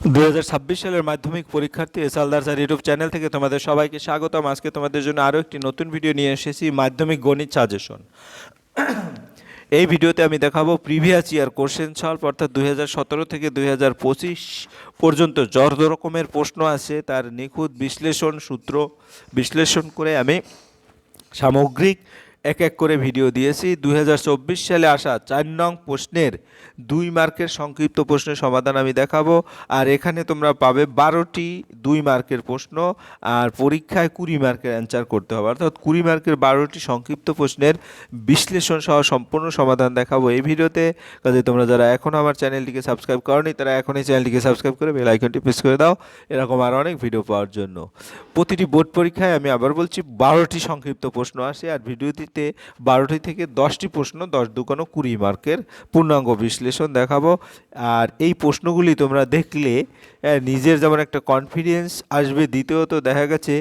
2026 সালের মাধ্যমিক পরীক্ষার্থী এসআলদার স্যার ইউটিউব চ্যানেল থেকে তোমাদের সবাইকে স্বাগতম। আজকে তোমাদের জন্য আরও একটি নতুন ভিডিও নিয়ে এসেছি, মাধ্যমিক গণিত সাজেশন। এই ভিডিওতে আমি দেখাবো প্রিভিয়াস ইয়ার কোশ্চেন সলভ, অর্থাৎ 2017 থেকে 2025 পর্যন্ত যত রকমের প্রশ্ন আছে তার নিখুঁত বিশ্লেষণ, সূত্র বিশ্লেষণ করে আমি সামগ্রিক এক এক করে ভিডিও দিয়েছি। 2024 সালে আসা 4 নং প্রশ্নের 2 মার্কের সংক্ষিপ্ত প্রশ্নের সমাধান আমি দেখাবো। আর এখানে তোমরা পাবে 12টি 2 মার্কের প্রশ্ন, আর পরীক্ষায় 20 মার্কের অ্যান্সার করতে হবে, অর্থাৎ 20 মার্কের 12টি সংক্ষিপ্ত প্রশ্নের বিশ্লেষণ সহ সম্পূর্ণ সমাধান দেখাবো এই ভিডিওতে। কাজে তোমরা যারা এখনও আমার চ্যানেলটিকে সাবস্ক্রাইব করনি তারা এখনই চ্যানেলটিকে সাবস্ক্রাইব করে বেল আইকনটি প্রেস করে দাও এরকম আরও অনেক ভিডিও পাওয়ার জন্য। প্রতিটি বোর্ড পরীক্ষায় আমি আবার বলছি 12টি সংক্ষিপ্ত প্রশ্ন আসে, আর ভিডিওটিতে 12টি থেকে 10টি প্রশ্ন, 10 দুগুণ 20 মার্কের পূর্ণাঙ্গ বিশ্লেষণ দেখাবো। আর এই প্রশ্নগুলি তোমরা দেখলে নিজের যেমন একটা কনফিডেন্স আসবে, দ্বিতীয়ত দেখা গেছে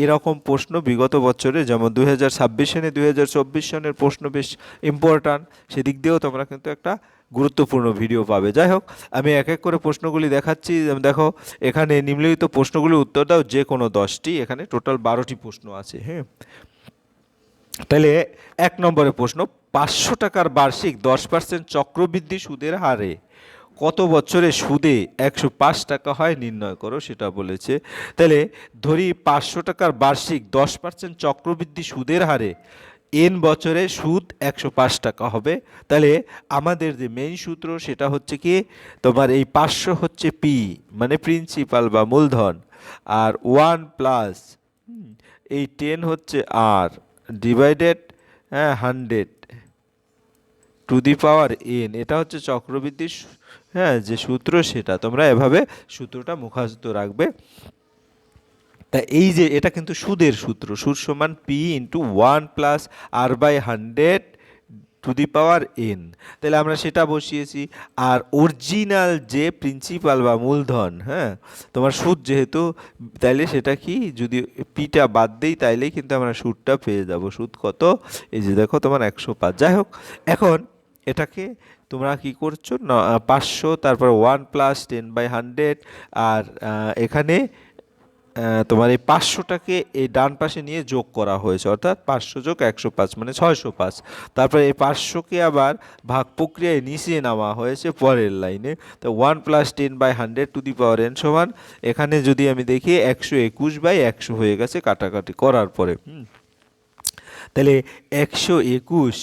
এরকম প্রশ্ন বিগত বছরে যেমন 2026 সালে 2024 সনের প্রশ্ন বেশ ইম্পর্ট্যান্ট, সেদিক দিয়েও তোমরা কিন্তু একটা গুরুত্বপূর্ণ ভিডিও পাবে। যাই হোক, আমি এক এক করে প্রশ্নগুলি দেখাচ্ছি। দেখো, এখানে নিম্নলিখিত প্রশ্নগুলির উত্তর দাও, যে কোনো 10টি। এখানে টোটাল 12টি প্রশ্ন আছে। হ্যাঁ, তাহলে 1 নম্বরের প্রশ্ন, 500 টাকার বার্ষিক 10% চক্রবৃদ্ধি সুদের হারে কত বছরে সুদে 105 টাকা হয় নির্ণয় করো, সেটা বলেছে। তাহলে ধরি 500 টাকার বার্ষিক 10% চক্রবৃদ্ধি সুদের হারে এন বছরে সুদ 105 টাকা হবে। তাহলে আমাদের যে মেইন সূত্র সেটা হচ্ছে কি, তোমার এই 500 হচ্ছে পি মানে প্রিন্সিপাল বা মূলধন, আর 1 প্লাস এই 10 হচ্ছে আর divided 100 to the power N, এটা হচ্ছে চক্রবৃদ্ধি যে সূত্র, সেটা তোমরা এভাবে সূত্রটা মুখস্থ রাখবে। তা এই যে এটা কিন্তু সুদের সূত্র, সুদ সমান p into 1 plus r by 100 to the power n. তাহলে আমরা সেটা বসিয়েছি। আর অরিজিনাল যে প্রিন্সিপাল বা মূলধন, তোমার সুদ যেহেতু, তাইলে সেটা কি, যদি পিটা বাদ দেই তাইলেই কিন্তু আমরা সুদটা পেয়ে যাব। সুদ কত, এই যে দেখো তোমার 105। যাই হোক, এখন এটাকে তোমরা কি করছো, 500 তারপর 1 প্লাস 10/100, আর এখানে তোমার এই 500টাকে এই ডান পাশে নিয়ে যোগ করা হয়েছে, অর্থাৎ 500 যোগ 105 মানে 605। তারপরে এই 500কে আবার ভাগ প্রক্রিয়ায় নিচে নামা হয়েছে পরের লাইনে। তো 1 plus 10/100 two the power N সমান, এখানে যদি আমি দেখি 121/100 হয়ে গেছে কাটাকাটি করার পরে। তাহলে 121,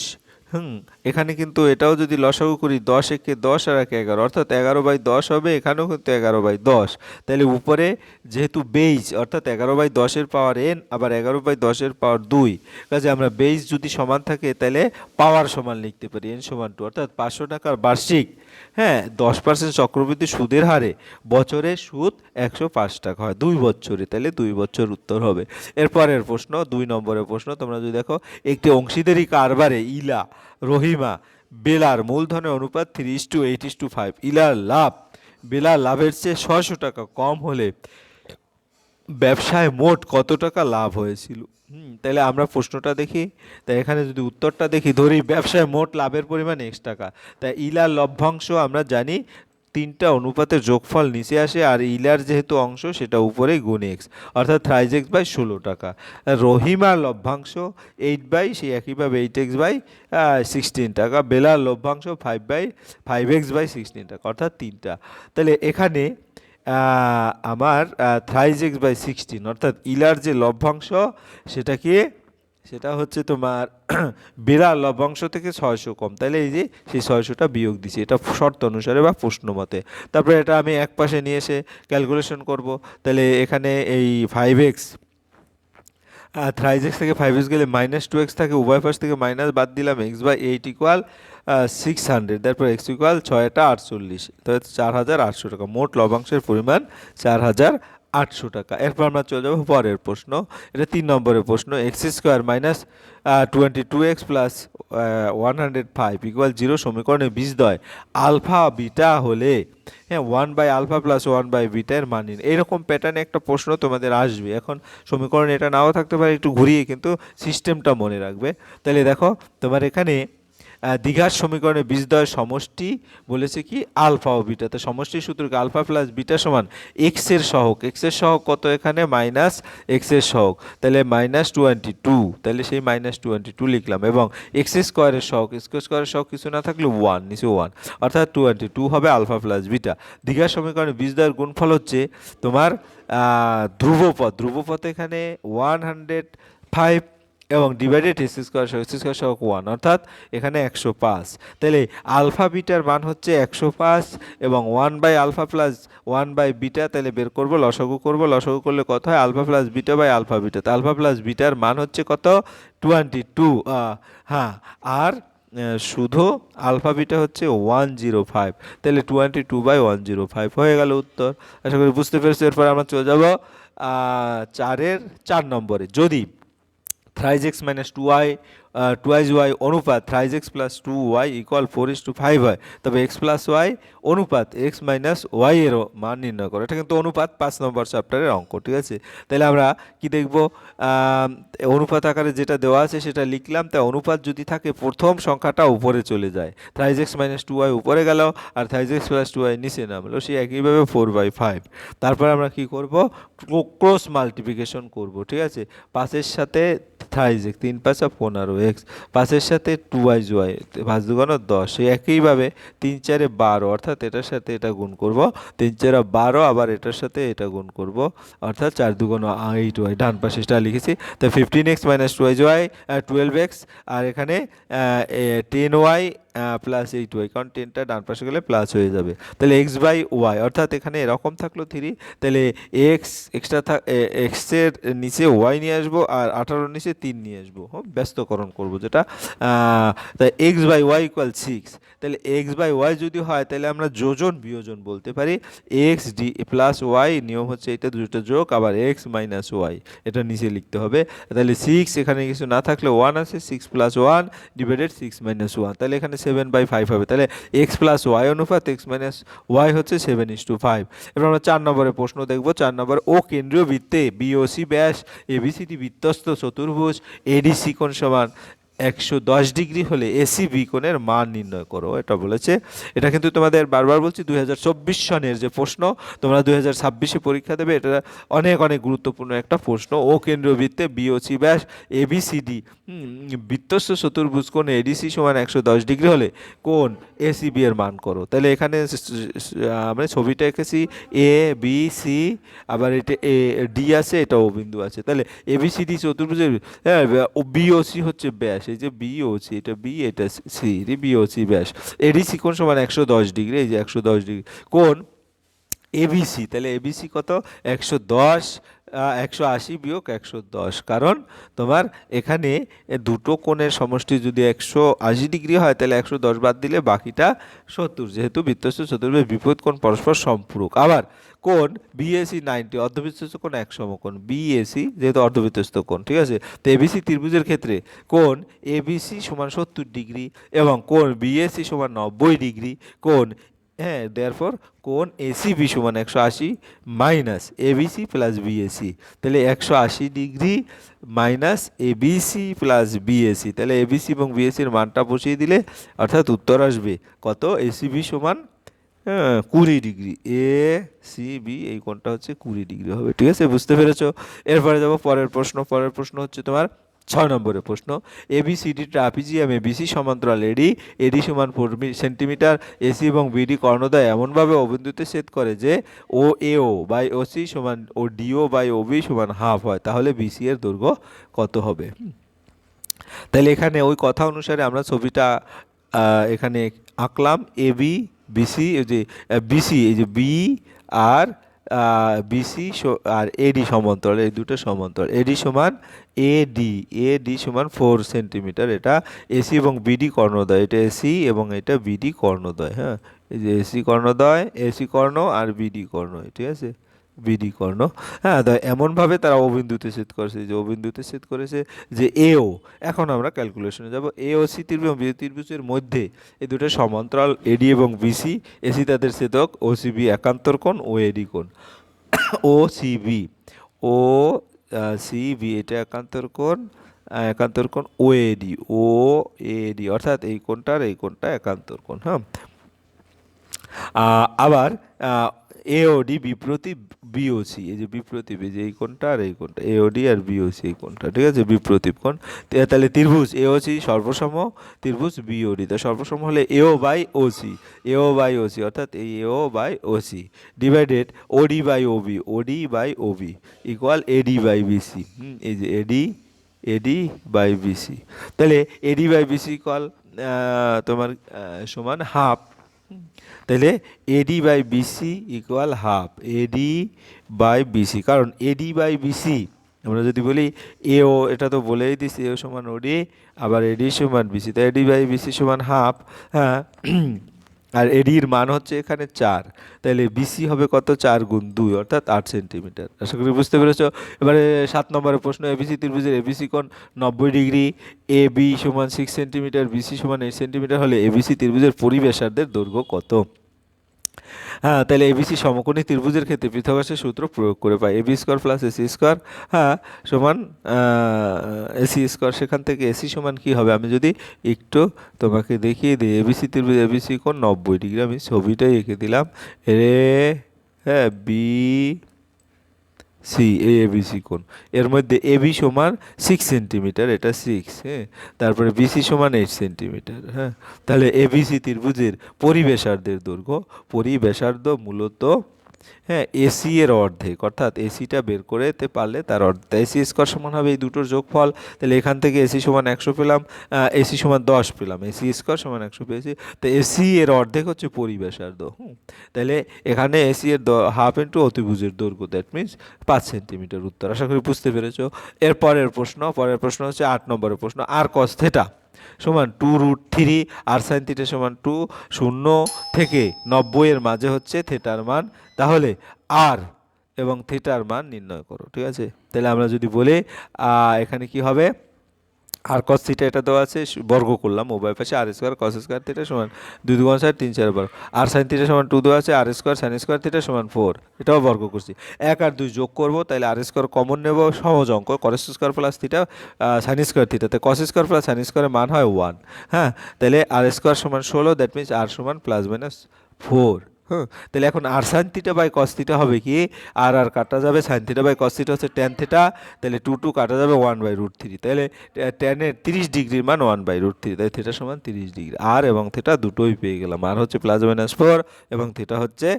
এখানে কিন্তু এটাও যদি লসাগু করি, 10 একে 10 আর 1 11, অর্থাৎ 11/10 হবে। এখানেও কিন্তু 11/10। তাহলে উপরে যেহেতু বেইজ, অর্থাৎ 11/10 পাওয়ার এন, আবার 11/10 পাওয়ার 2, কাজে আমরা বেইজ যদি সমান থাকে তাহলে পাওয়ার সমান লিখতে পারি এন সমান 2, অর্থাৎ 500 টাকার বার্ষিক 10% চক্রবৃদ্ধি সুদের হারে বছরে সুদ 105 টাকা হয় 2 বছরে। তাহলে 2 বছর উত্তর হবে। এরপরের প্রশ্ন, 2 নম্বরের প্রশ্ন, তোমরা যদি দেখো, একটি অংশীদারি কারবারে ইলা, রহিমা, বেলার মূলধনের অনুপাত 3:8:5। ইলার লাভ বেলার লাভের চেয়ে 600 টাকা কম হলে ব্যবসায় মোট কত টাকা লাভ হয়েছিল? তাহলে আমরা প্রশ্নটা দেখি। তাই এখানে যদি উত্তরটা দেখি, ধরি ব্যবসায় মোট লাভের পরিমাণ x টাকা। তাই ইলার লভ্যাংশ আমরা জানি 3টা অনুপাতের যোগফল নিচে আসে, আর ইলার যেহেতু অংশ সেটা উপরে গুণ x, অর্থাৎ 3x/16 টাকা। রহিমার লভ্যাংশ 8 সেই একইভাবে 8x/16 টাকা। বেলার লভ্যাংশ 5x/16 টাকা, অর্থাৎ 3টা। তাহলে এখানে আমার 3x/16, অর্থাৎ ইলার যে লভ্যাংশ সেটা কি, সেটা হচ্ছে তোমার বেলার লভ্যাংশ থেকে 600 কম। তাহলে এই যে সেই 600টা বিয়োগ দিছি, এটা শর্ত অনুসারে বা প্রশ্ন মতে। তারপরে এটা আমি এক পাশে নিয়ে এসে ক্যালকুলেশন করব। তাহলে এখানে এই 5x, 3x থেকে 5x গেলে -2x থাকে, উভয় পাশ থেকে মাইনাস বাদ দিলাম, x/8 ইকুয়াল 600, তারপর x ইকুয়াল 6×8 = 48, তাহলে 4800 টাকা। মোট লভ্যাংশের পরিমাণ 4800 টাকা। এরপর আমরা চলে যাবো পরের প্রশ্ন, এটা 3 নম্বরের প্রশ্ন। x² - 22x + 105 = 0 সমীকরণে বীজদ্বয় আলফা বিটা হলে 1/α + 1/β এর মান নিন। এইরকম প্যাটার্নে একটা প্রশ্ন তোমাদের আসবে। এখন সমীকরণ এটা নাও থাকতে পারে, একটু ঘুরিয়ে কিন্তু সিস্টেমটা মনে রাখবে। তাহলে দেখো, তোমার এখানে দ্বিঘাত সমীকরণে বীজদ্বয়ের সমষ্টি বলেছে কি আলফা ও বিটা, তো সমষ্টির সূত্রকে আলফা প্লাস বিটা সমান এক্সের সহগ, এক্সের সহগ কত এখানে মাইনাস এক্সের সহগ, তাহলে -22, তাহলে সেই -22 লিখলাম, এবং এক্স স্কোয়ারের সহগ, স্কোয়ারের সহগ কিছু না থাকলে 1, নিচে 1, অর্থাৎ 22 হবে আলফা প্লাস বিটা। দ্বিঘাত সমীকরণে বীজদ্বয়ের গুণফল হচ্ছে তোমার ধ্রুবপদ, ধ্রুবপদ এখানে 105 এবং ডিভাইডেড এক্স স্কোয়ার সহগ 1, অর্থাৎ এখানে 105। তাহলে আলফা বিটার মান হচ্ছে 105 এবং 1 by alpha plus 1 by beta, তাহলে বের করবো, লসাগু করবো, লসাগু করলে কত হয় alpha plus beta by alpha beta, তো আলফা প্লাস বিটার মান হচ্ছে কত 22, হ্যাঁ, আর শুধু আলফা বিটা হচ্ছে 105, তাহলে 22/105 হয়ে গেল উত্তর। আশা করি বুঝতে পেরেছি। এরপর আমরা চলে যাব 4 নম্বরে। যদি thrice x minus 2y twice y অনুপাত thrice x plus 2y equal 4:5 হয়, তবে x plus y অনুপাত x minus y এরও মান নির্ণয় করো। এটা কিন্তু অনুপাত 5 নম্বর চ্যাপ্টারের অঙ্ক, ঠিক আছে। তাহলে আমরা কি দেখব, অনুপাত আকারে যেটা দেওয়া আছে সেটা লিখলাম, তাই অনুপাত যদি থাকে প্রথম সংখ্যাটা উপরে চলে যায়, thrice x minus 2y উপরে গেল আর thrice x plus 2y নিচে নামলো, সেই একইভাবে 4/5। তারপর আমরা কি করব, ক্রস মাল্টিপ্লিকেশন করব, ঠিক আছে। 5-এর সাথে thrice x 3×5 15x, 5-এর সাথে 2y 5 2 10, সেই একইভাবে 3 4 12, অর্থাৎ এটার সাথে এটা গুণ করব, 3 4 12, আবার এটার সাথে এটা গুণ করব, অর্থাৎ 4 2 8y, ডান পাশে সেটা লিখেছি। তো 15x minus 2y 12x, আর এখানে 10y প্লাস 8y, কারণ 10টা ডান পাশে গেলে প্লাস হয়ে যাবে, তাহলে x/y, অর্থাৎ এখানে এরকম থাকলো 3, তাহলে এক্সের নিচে y নিয়ে আসবো আর 18 নিচে 3 নিয়ে আসবো, ব্যস্তকরণ করব যেটা, তাই x/y = 6, তাহলে x/y যদি হয় তাহলে আমরা যোজন বিয়োজন বলতে পারি, x প্লাস y, নিয়ম হচ্ছে এটা দুটো যোগ, আবার x মাইনাস y, এটা নিচে লিখতে হবে। তাহলে 6, এখানে কিছু না থাকলে 1 আছে, 6 + 1 ডিভাইডেড 6 - 1, তাহলে এখানে 7/5 হবে, তাহলে x প্লাস y অনুপাত x মাইনাস y হচ্ছে 7:5। এবার আমরা 4 নম্বরের প্রশ্ন দেখব। 4 নম্বর, ও কেন্দ্রীয় বৃত্তে বিওসি ব্যাস এবিসিডি বৃত্তস্থ চতুর্ভুজ এডিসি কোণ সমান 110 ডিগ্রি হলে এসি বি কোণের মান নির্ণয় করো, এটা বলেছে। এটা কিন্তু তোমাদের বারবার বলছি 2024 সনের যে প্রশ্ন, তোমরা 2026-এ পরীক্ষা দেবে, এটা অনেক অনেক গুরুত্বপূর্ণ একটা প্রশ্ন। ও কেন্দ্রীয় বৃত্তে বিওসি ব্যাস এবিসিডি বৃত্তস্থ চতুর্ভুজ কোণ এডিসি সমান 110 ডিগ্রি হলে কোণ এসিবি এর মান করো। তাহলে এখানে আমরা ছবিটা এঁকেছি এ বি সি, আবার এটা এ ডি আছে, এটা ও বিন্দু আছে, তাহলে এবিসিডি চতুর্ভুজের বিওসি হচ্ছে ব্যাস, এই যে বিওসি, এটা বি এটা সি, বিওসি ব্যাস এডিসি কোণ সমান 110 ডিগ্রি, এই যে 110 ডিগ্রি কোণ এবিসি, তাহলে এবিসি কত 110, 180 বিয়োগ 110, কারণ তোমার এখানে দুটো কোণের সমষ্টি যদি 180 ডিগ্রি হয় তাহলে 110 বাদ দিলে বাকিটা 70, যেহেতু বৃত্তস্থ চতুর্ভুজ বিপরীত কোণ পরস্পর সম্পূরক। আবার কোণ বিএসি 90, অর্ধবৃত্তস্থ কোণ এক সমকোণ, বিএসি যেহেতু অর্ধবৃত্তস্থ কোণ, ঠিক আছে। তো এবিসি ত্রিভুজের ক্ষেত্রে কোণ এবিসি সমান 70 ডিগ্রি এবং কোণ বিএসি সমান 90 ডিগ্রি, কোণ দেয়ারফর কোণ এসিবি সমান 180 মাইনাস এবিসি প্লাস বিএসি, তাহলে 180 degree minus ABC plus BAC, তাহলে এবিসি এবং বিএসির মানটা বসিয়ে দিলে অর্থাৎ উত্তর আসবে কত, এসিবি সমান 20 ডিগ্রি, এ সি বি এই কোণটা হচ্ছে 20 ডিগ্রি হবে, ঠিক আছে, বুঝতে পেরেছো। এরপরে যাবো পরের প্রশ্ন। পরের প্রশ্ন হচ্ছে তোমার 6 নম্বরের প্রশ্ন, এবিসিডি ট্রাপিজিয়াম এবিসি সমান্তরাল এডি, এডি সমান 4 সেন্টিমিটার, এসি এবং বিডি কর্ণদ্বয় এমনভাবে অবিন্দুতে ছেদ করে যে ও এও বাই ওসি সমান ও ডিও বাই ওবি সমান হাফ হয়, তাহলে বিসি এর দৈর্ঘ্য কত হবে। তাহলে এখানে ওই কথা অনুসারে আমরা ছবিটা এখানে আঁকলাম, এবি বিসি, এই যে বিসি, এই যে বি আর বিসি আর এডি সমান্তরাল, এই দুটো সমান্তরাল, এডি সমান এডি সমান 4 সেন্টিমিটার, এটা এসি এবং বিডি কর্ণদ্বয়, এটা এসি এবং এটা বিডি কর্ণদ্বয়, হ্যাঁ, এই যে এসি কর্ণদ্বয়, এসি কর্ণ আর বিডি কর্ণ, ঠিক আছে, বিডি কর্ণ, হ্যাঁ, এমনভাবে তারা অবিন্দুতে ছেদ করেছে, যে অবিন্দুতে ছেদ করেছে যে এও। এখন আমরা ক্যালকুলেশনে যাব, এ ও সি ত্রিভুজ এবং বিডি ত্রিভুজের মধ্যে এই দুটো সমান্তরাল এডি এবং বিসি, এসি তাদের ছেদক, ও সিবি একান্তর কোণ, ও এডি কোণ, ও সিবি এটা একান্তর কোণ, একান্তর কোণ ওএডি, ও এডি, অর্থাৎ এই কোণটা একান্তর কোণ। হ্যাঁ, আবার এওডি বিপ্রতি বিওসি, এই যে বিপ্রতীপ, এই যে এই কোণটা আর এই কোণটা, এওডি আর বিওসি এই কোণটা, ঠিক আছে, বিপ্রতীপ কোণ। তাহলে ত্রিভুজ এওসি সর্বসম, ত্রিভুজ বিওডি, তো সর্বসম হলে এও বাই ওসি, অর্থাৎ এই AO by OC divided OD by OB equal AD by BC. এই যে এডি বাই বিসি, তাহলে এডি বাই বিসি ইকুয়াল তোমার সমান হাফ। তাহলে AD by BC equal half, AD by BC, কারণ এডি বাই বিসি আমরা যদি বলি এও, এটা তো বলেই দিছি এও সমান ওডি, আবার এডি সমান বিসি, তাই এডি বাই বিসি সমান হাফ। হ্যাঁ, আর এডির মান হচ্ছে এখানে 4, তাহলে বিসি হবে কত, 4 গুণ 2 অর্থাৎ 8 সেন্টিমিটার। আশা করি বুঝতে পেরেছ। এবারে 7 নম্বরের প্রশ্ন, এবিসি ত্রিভুজের এবিসি কোণ 90 ডিগ্রি, এ বি সমান 6 সেন্টিমিটার, বিসি সমান 8 সেন্টিমিটার হলে এবিসি ত্রিভুজের পরিব্যাসার্ধের দৈর্ঘ্য কত? হ্যাঁ, তাহলে এবিসি সমকোণী ত্রিভুজের ক্ষেত্রে পিথাগোরাসের সূত্র প্রয়োগ করে পাই AB square plus AC square, হ্যাঁ, সমান এসি স্কোয়ার। সেখান থেকে এসি সমান কি হবে, আমি যদি একটু তোমাকে দেখিয়ে দিই, এবিসি ত্রিভুজ এবিসি কোণ 90 ডিগ্রি, আমি ছবিটাই এঁকে দিলাম, হ্যাঁ, বি সি, এ এবিসি কোণ, এর মধ্যে এবি সমান 6 সেন্টিমিটার, এটা 6, হ্যাঁ, তারপরে বিসি সমান 8 সেন্টিমিটার। হ্যাঁ, তাহলে এবিসি ত্রিভুজের পরিব্যাসার্ধের দৈর্ঘ্য, পরিব্যাসার্ধ মূলত, হ্যাঁ, এসি এর অর্ধেক, অর্থাৎ এসিটা বের করতে পারলে তার অর্ধেক, এসি স্কোয়ার সমান হবে এই দুটোর যোগফল। তাহলে এখান থেকে এসি সমান 100 পেলাম, এসি সমান 10 পেলাম, এসি স্কোয়ার সমান 100 পেয়েছি, তো এসি এর অর্ধেক হচ্ছে পরিব্যাসার্ধ। তাহলে এখানে এসি এর হাফ ইন্টু অতিভুজের দৈর্ঘ্য, দ্যাট মিনস 5 সেন্টিমিটার উত্তর। আশা করি বুঝতে পেরেছো। এর পরের প্রশ্ন হচ্ছে 8 নম্বরের প্রশ্ন, আর কস থেটা সমান 2√3 আর সাইন থিটা সমান 2, 0 থেকে 90 এর মাঝে হচ্ছে থেটার মান, তাহলে আর এবং থিটার মান নির্ণয় করো। ঠিক আছে, তাহলে আমরা যদি বলি এখানে কি হবে, আর কস থিটা এটা দেওয়া আছে, বর্গ করলাম উভয় পাশে, আর স্কোয়ার কস স্কোয়ার থিটা সমান 2 2 6 3 4 12, আর সাইন থিটা সমান 2 দেওয়া আছে, আর স্কোয়ার সাইন স্কোয়ার থিটা সমান 4, এটাও বর্গ করছি। 1 আর 2 যোগ করবো, তাহলে আর স্কোয়ার কমন নেব, সহজ অঙ্ক, cos square plus theta sine square theta, তাই কস স্কোয়ার প্লাস সাইন স্কোয়ারের মান হয় 1। হ্যাঁ, তাহলে আর স্কোয়ার সমান 16, দ্যাট মিনস আর সমান +-4। হ্যাঁ, তাহলে এখন আর sine theta by cos theta হবে কি, আর কাটা যাবে, sine theta by cos theta হচ্ছে ট্যান থিটা, তাহলে 2 কাটা যাবে 1/√3, তাহলে ট্যানের 30 ডিগ্রির মান 1/√3, তাই থিটা সমান 30 ডিগ্রি। আর এবং থিটা দুটোই পেয়ে গেলাম, আর হচ্ছে +-4 এবং থিটা হচ্ছে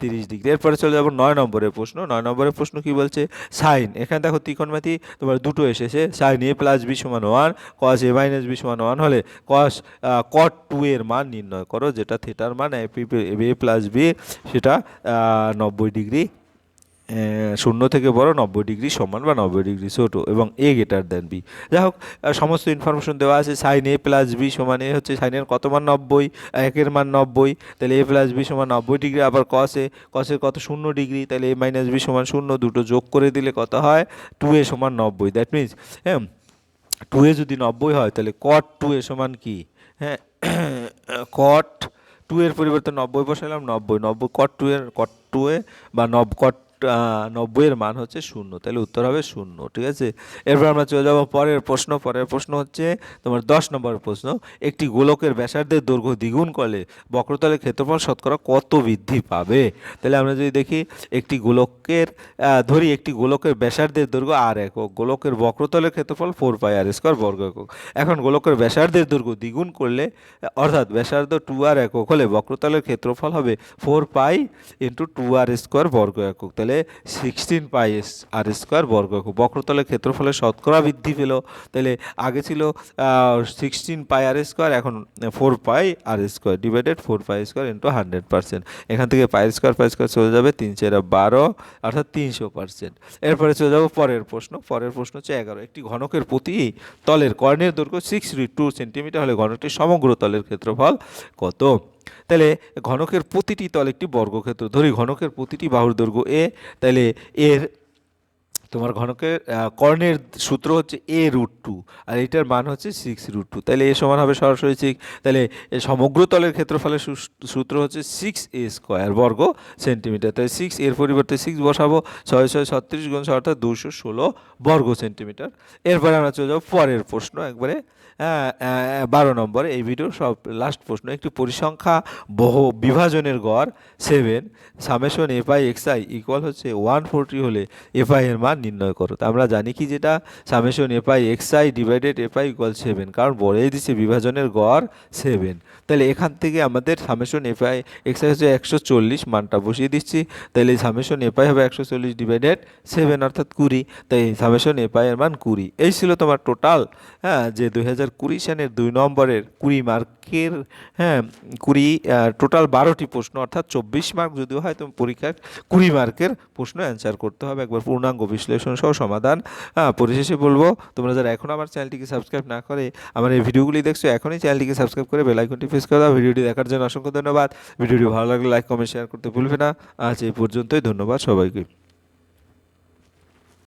30 ডিগ্রি। এরপরে চলে যাবো 9 নম্বরের প্রশ্ন। 9 নম্বরের প্রশ্ন কি বলছে, সাইন, এখানে দেখো ত্রিকোণমিতি তোমার দুটো এসেছে, সাইন এ প্লাস বি সমান 1, কস এ মাইনাস বি সমান 1 হলে কট 2 এর মান নির্ণয় করো, যেটা থিটার মান এ প্লাস বি, সেটা 90 ডিগ্রি, 0 থেকে বড়, 90 ডিগ্রি সমান বা 90 ডিগ্রি ছোট, এবং এ গ্রেটার দেন বি। যাই হোক, সমস্ত ইনফরমেশন দেওয়া আছে। সাইন এ প্লাস বি সমান, এ হচ্ছে সাইনের কত মান 90, একের মান 90, তাহলে এ প্লাস বি সমান 90 ডিগ্রি, আবার কসের কত 0 ডিগ্রি, তাহলে এ মাইনাস বি সমান 0, দুটো যোগ করে দিলে কত হয়, 2a সমান 90, দ্যাট মিনস, হ্যাঁ, 2a যদি 90 হয় তাহলে কট 2a সমান কি, হ্যাঁ, কট 2 এর পরিবর্তে 90 বসালাম, 90 কট 2a বা কট 90 এর মান হচ্ছে 0, তাহলে উত্তর হবে 0। ঠিক আছে, এরপর আমরা চলে যাবো পরের প্রশ্ন হচ্ছে তোমার 10 নম্বর প্রশ্ন, একটি গোলকের ব্যাসার্ধের দৈর্ঘ্য দ্বিগুণ করলে বক্রতলের ক্ষেত্রফল শতকরা কত বৃদ্ধি পাবে? তাহলে আমরা যদি দেখি, একটি গোলকের একটি গোলকের ব্যাসার্ধের দৈর্ঘ্য r একক, গোলকের বক্রতলের ক্ষেত্রফল 4πr² বর্গ একক। এখন গোলকের ব্যাসার্ধের দৈর্ঘ্য দ্বিগুণ করলে, অর্থাৎ ব্যাসার্ধ 2r একক হলে বক্রতলের ক্ষেত্রফল হবে 4π × 2r² বর্গ একক, তাহলে 16πr² বর্গ একক। বক্রতলের ক্ষেত্রফলের শতকরা বৃদ্ধি পেল, তাহলে আগে ছিল 16πr², এখন 4πr² ডিভাইডেড 4π² × 100%, এখান থেকে π² চলে যাবে, 3 4 12, অর্থাৎ 300%। এরপরে চলে যাবো পরের প্রশ্ন হচ্ছে 11, একটি ঘনকের প্রতি তলের কর্ণের দৈর্ঘ্য 6√2 সেন্টিমিটার হলে ঘনকটির সমগ্র তলের ক্ষেত্রফল কত? তাহলে ঘনকের প্রতিটি তল একটি বর্গক্ষেত্র, ধরি ঘনকের প্রতিটি বাহুর দৈর্ঘ্য এ, তাহলে এর তোমার ঘনকের কর্ণের সূত্র হচ্ছে a√2 আর এটার মান হচ্ছে 6√2, তাহলে এ সমান হবে সরাসরি 6। তাহলে এ সমগ্র তলের ক্ষেত্রফলের সূত্র হচ্ছে 6a² বর্গ সেন্টিমিটার। তাই 6 এর পরিবর্তে 6 বসাবো, 6 6 36 গুণ 6 অর্থাৎ 216 বর্গ সেন্টিমিটার। এরপরে আমরা চলে যাবো পরের প্রশ্ন, একবারে 12 নম্বর এই ভিডিওর সব লাস্ট প্রশ্ন। একটি পরিসংখ্যা বহু বিভাজনের গড় 7 সামেশন এফআই এক্সআই ইকুয়াল হচ্ছে 140 হলে এফআই এর মান নির্ণয় করো। তো আমরা জানি কি যেটা summation FI XI divided FI equal 7, কারণ বলেই দিচ্ছে বিভাজনের গড় 7। তাহলে এখান থেকে আমাদের সামেশন এফআই এক্সআই হচ্ছে 140, মানটা বসিয়ে দিচ্ছি। তাহলে সামেশন এফআই হবে 140 ডিভাইডেড 7 অর্থাৎ 20। তাই সামেশন এফআই এর মান 20। এই ছিল তোমার টোটাল, যে 2020 সালের 2 নম্বরের 20 মার্কের, 20 টোটাল 12টি প্রশ্ন অর্থাৎ 24 মার্ক যদিও হয় তুমি পরীক্ষার 20 মার্কের প্রশ্ন অ্যান্সার করতে হবে একবার পূর্ণাঙ্গ বিশ্লেষণ সহ সমাধান। পরিশেষে বলবো, তোমরা যারা এখন আমার চ্যানেলটিকে সাবস্ক্রাইব না করে আমার এই ভিডিওগুলি দেখছো, এখনই চ্যানেলটিকে সাবস্ক্রাইব করে বেল আইকনটি প্রেস করে দাও। ভিডিওটি দেখার জন্য অসংখ্য ধন্যবাদ। ভিডিওটি ভালো লাগলে লাইক কমেন্ট শেয়ার করতে ভুলবে না। আজ এই পর্যন্তই, ধন্যবাদ সবাইকে।